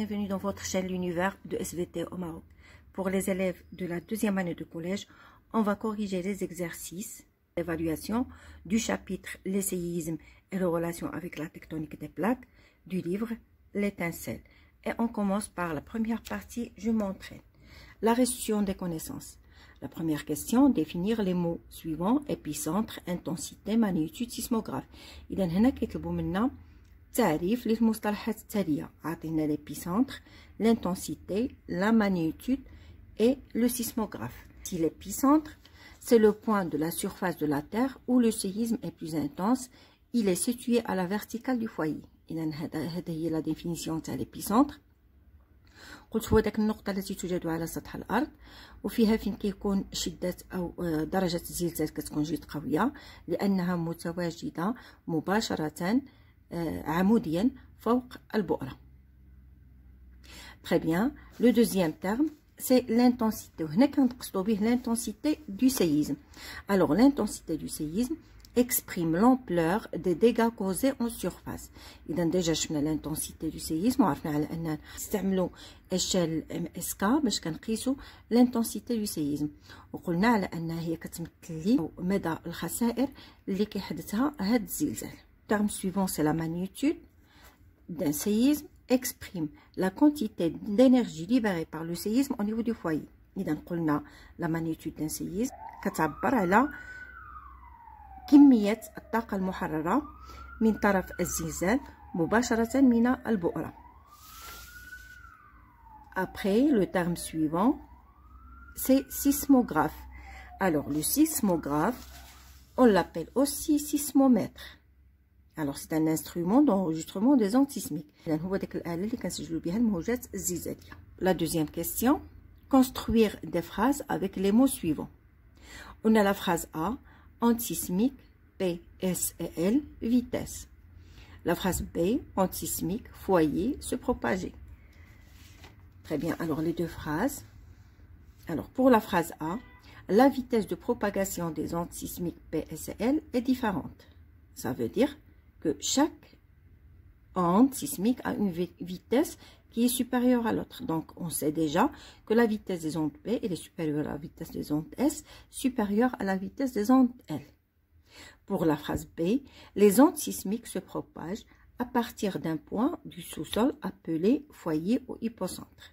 bienvenue dans votre chaîne L'Univers de SVT au Maroc. Pour les élèves de la deuxième année de collège, on va corriger les exercices d'évaluation du chapitre Les séismes et leurs relations avec la tectonique des plaques du livre L'étincelle. Et on commence par la première partie, je m'entraîne. La restitution des connaissances. La première question, définir les mots suivants: épicentre, intensité, magnitude, sismographe. إذا هنا كيطلبوا منا تعريف للمصطلحات التالية. عطينا l'épicentre, l'intensité, la magnitude et le sismographe. Si l'épicentre, c'est le point de la surface de la Terre où le séisme est plus intense, il est situé à la verticale du foyer. إذا هذه هي la définition تاع l'épicentre. قلت هو داك النقطة التي توجد على سطح الأرض وفيها فين كيكون شدة أو درجة الزلزال كتكون جد قوية لأنها متواجدة مباشرة عموديا فوق البؤرة. Très bien. Le deuxième terme, c'est l'intensité. هنا كنقصدو به l'intensité du séisme. Alors l'intensité du séisme exprime l'ampleur des dégâts causés en surface. إذا ديجا شفنا l'intensité du séisme وعرفنا على أننا نستعملوا إشال MSK باش كنقيسوا l'intensité du séisme. وقلنا على أنها هي كتمثل لي مدى الخسائر اللي كيحدثها هاد الزلزال. Le terme suivant, c'est la magnitude d'un séisme exprime la quantité d'énergie libérée par le séisme au niveau du foyer. إذا قلنا la magnitude d'un séisme كتعبر على كمية الطاقة المحررة من طرف الزلزال مباشرة من البؤرة. Après, le terme suivant, c'est sismographe. Alors, le sismographe, on l'appelle aussi sismomètre. Alors, c'est un instrument d'enregistrement des ondes sismiques. La deuxième question, construire des phrases avec les mots suivants. On a la phrase A, onde sismique, P, S et L, vitesse. La phrase B, onde sismique, foyer, se propager. Très bien, alors les deux phrases. Alors, pour la phrase A, la vitesse de propagation des ondes sismiques P, S et L est différente. Ça veut dire que chaque onde sismique a une vitesse qui est supérieure à l'autre. Donc, on sait déjà que la vitesse des ondes P est supérieure à la vitesse des ondes S, supérieure à la vitesse des ondes L. Pour la phrase B, les ondes sismiques se propagent à partir d'un point du sous-sol appelé foyer ou hypocentre.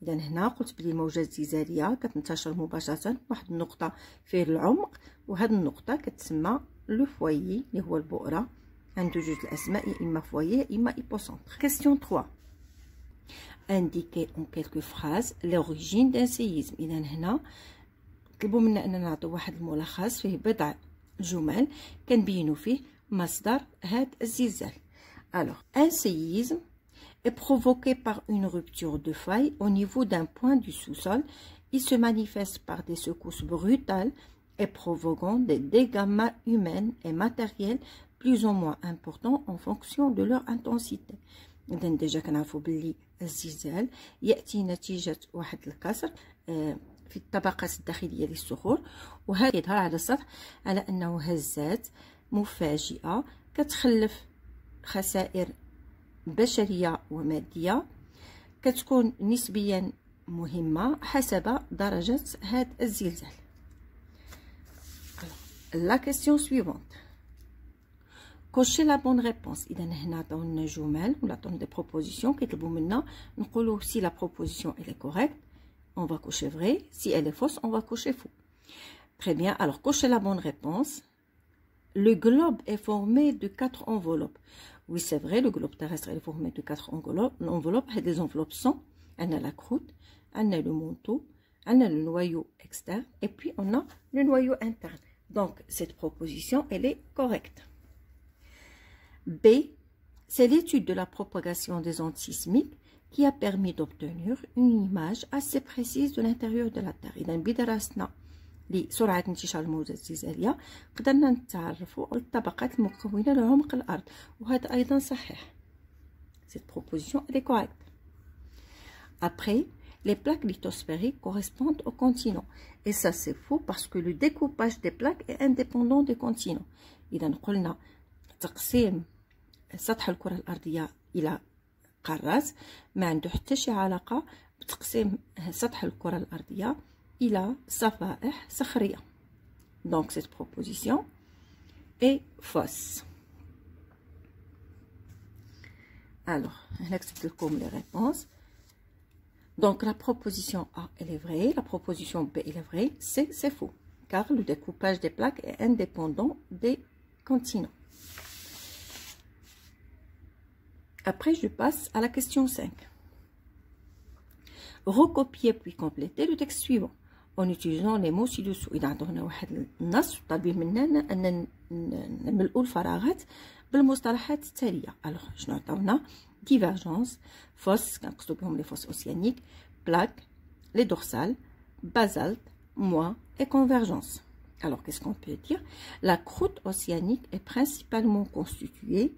إذا هنا قلت بلي الموجات الزلزالية كتنتشر مباشرة واحد النقطة في العمق وهاد النقطة كتسمى لو فويي اللي هو البؤرة. عنده جوج الأسماء، يا إما فويي يا إما hypocentre. Question 3. Indiquer en quelques phrases l'origine d'un séisme. إذا هنا طلبوا منا أننا نعطيو واحد الملخص فيه بضع جمل كنبينوا فيه مصدر هاد الزلزال. Alors, un séisme est provoqué par une rupture de faille au niveau d'un point du sous-sol. Il se manifeste par des secousses brutales et provoquant des dégâts humains et matériels plus ou moins importants en fonction de leur intensité. إذا ديجا كنعرفوا بلي الزلزال يأتي نتيجة واحد الكسر في الطبقات الداخلية للصخور، وهذا يظهر على السطح على أنه هزات مفاجئة كتخلف خسائر بشرية ومادية كتكون نسبيا مهمة حسب درجة هذا الزلزال. La question suivante. Cochez la bonne réponse. إذا هنا عطاونا جمل ولا عطاونا des propositions كيطلبوا منا نقولوا si la proposition elle est correcte, on va cocher vrai. Si elle est fausse, on va cocher faux. Très bien. Alors, cochez la bonne réponse. Le globe est formé de 4 enveloppes. Oui, c'est vrai, le globe terrestre est formé de 4 enveloppes. Les enveloppes sont, on a la croûte, on a le manteau, on a le noyau externe et puis on a le noyau interne. Donc, cette proposition, elle est correcte. B, c'est l'étude de la propagation des ondes sismiques qui a permis d'obtenir une image assez précise de l'intérieur de la Terre. إذا بدراستنا لسرعة انتشار الموجات الزلزالية قدرنا نتعرفوا على الطبقات المكونة لعمق الأرض، وهذا أيضا صحيح. Cette proposition elle est correcte. Après, les plaques lithosphériques correspondent aux continents. Et ça c'est faux parce que le découpage des plaques est indépendant des continents. إذا قلنا تقسيم سطح الكرة الأرضية إلى قارات ما عنده حتى شي علاقة بتقسيم سطح الكرة الأرضية إلى صفائح صخرية. Donc cette proposition est fausse. Alors, هنا كتبت لكم les réponses. Donc la proposition A elle est vraie, la proposition B elle est vraie, C c'est faux, car le découpage des plaques est indépendant des continents. Après, je passe à la question 5. Recopier puis compléter le texte suivant en utilisant les mots ci-dessous. إذا عندنا واحد النص طالبين مننا أن نملؤوا الفراغات بالمصطلحات التالية. Alors شنو عطاونا؟ divergence, fosse, كنقصدو بهم les fosses océaniques, plaques, les dorsales, basalte, moi et convergence. Alors qu'est-ce qu'on peut dire? La croûte océanique est principalement constituée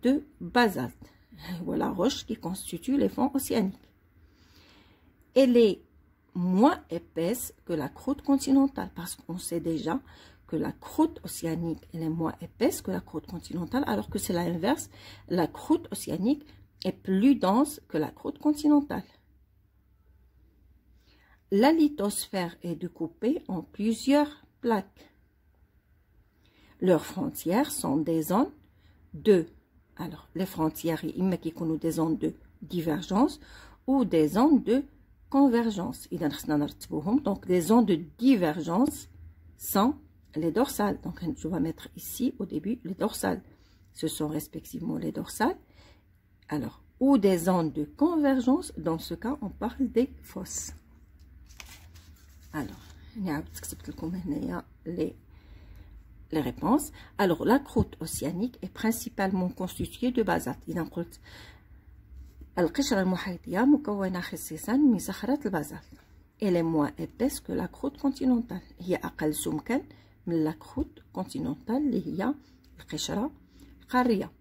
de basalte. Voilà la roche qui constitue les fonds océaniques. Elle est moins épaisse que la croûte continentale parce qu'on sait déjà que la croûte océanique elle est moins épaisse que la croûte continentale, alors que c'est l'inverse. La croûte océanique est plus dense que la croûte continentale. La lithosphère est découpée en plusieurs plaques. Leurs frontières sont des zones de, alors les frontières il qui sont des zones de divergence ou des zones de convergence. Donc les zones de divergence sont les dorsales. Donc je vais mettre ici au début les dorsales. Ce sont respectivement les dorsales. Alors, ou des zones de convergence, dans ce cas on parle des fosses. Alors, les réponses. Alors, la croûte océanique est principalement constituée de basalte. إذا قلت القشرة المحيطية مكونة خصيصا من صخرة البازالت. Elle est moins épaisse que la croûte continentale. هي أقل سمكا من la croûte continentale اللي هي القشرة القارية.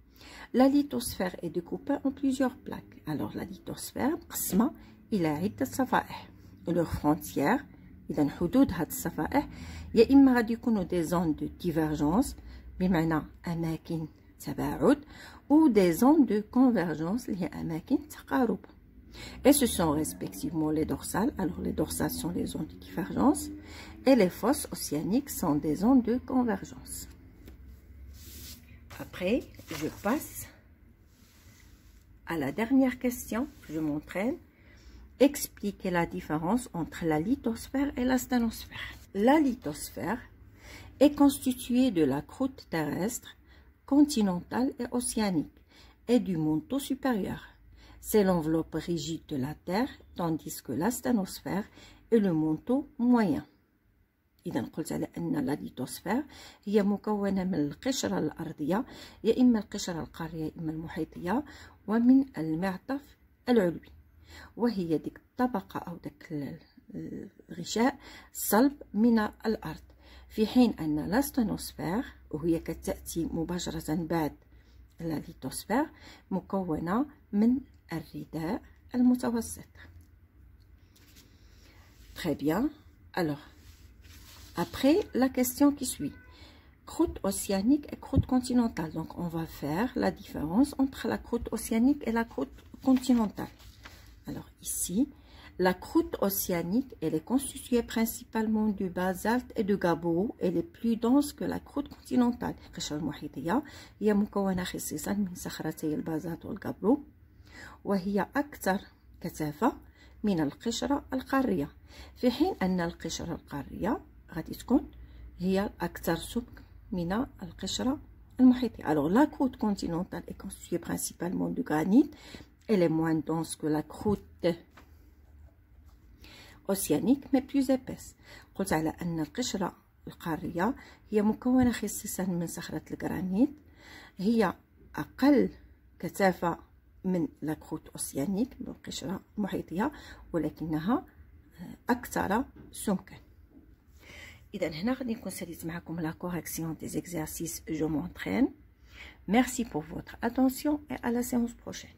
La lithosphère est découpée en plusieurs plaques. Alors, la lithosphère مقسمة إلى عدة صفائح. Leurs frontières إذا حدود هاد الصفائح يا إما غادي يكونوا des zones de divergence بمعنى أماكن تباعد ou des zones de convergence اللي هي أماكن تقارب. Et ce sont respectivement les dorsales. Alors les dorsales sont les zones de divergence et les fosses océaniques sont des zones de convergence. Après, je passe à la dernière question. Je m'entraîne. Expliquer la différence entre la lithosphère et la sténosphère. La lithosphère est constituée de la croûte terrestre, continentale et océanique et du manteau supérieur. C'est l'enveloppe rigide de la Terre, tandis que la sténosphère est le manteau moyen. إذا قلت على أن لا ليتوسفير هي مكونة من القشرة الأرضية يا إما القشرة القارية يا إما المحيطية ومن المعطف العلوي، وهي ديك الطبقة أو داك الغشاء صلب من الأرض، في حين أن لا ستانوسفير وهي كتأتي مباشرة بعد لا ليتوسفير مكونة من الرداء المتوسط. Très bien. Alors, après, la question qui suit. Croûte océanique et croûte continentale. Donc, on va faire la différence entre la croûte océanique et la croûte continentale. Alors, ici, la croûte océanique, elle est constituée principalement de basalte et de gabbro. Elle est plus dense que la croûte continentale. القشرة المحيطية هي مكونة خصيصا من صخرتي البازالت والجابرو، وهي أكثر كثافة من القشرة القارية، في حين أن القشرة القارية غادي تكون هي أكثر سمك من القشرة المحيطية. Alors la croûte continentale est constituée principalement de granit. Elle est moins dense que la croûte océanique mais plus épaisse. قلت على أن القشرة القارية هي مكونة خصيصا من صخرة الجرانيت، هي أقل كثافة من la croûte océanique من القشرة المحيطية، ولكنها أكثر سمكا. إذا هنا غادي نكون ساليت معكم la correction des exercices Je m'entraîne. Merci pour votre attention et à la séance prochaine.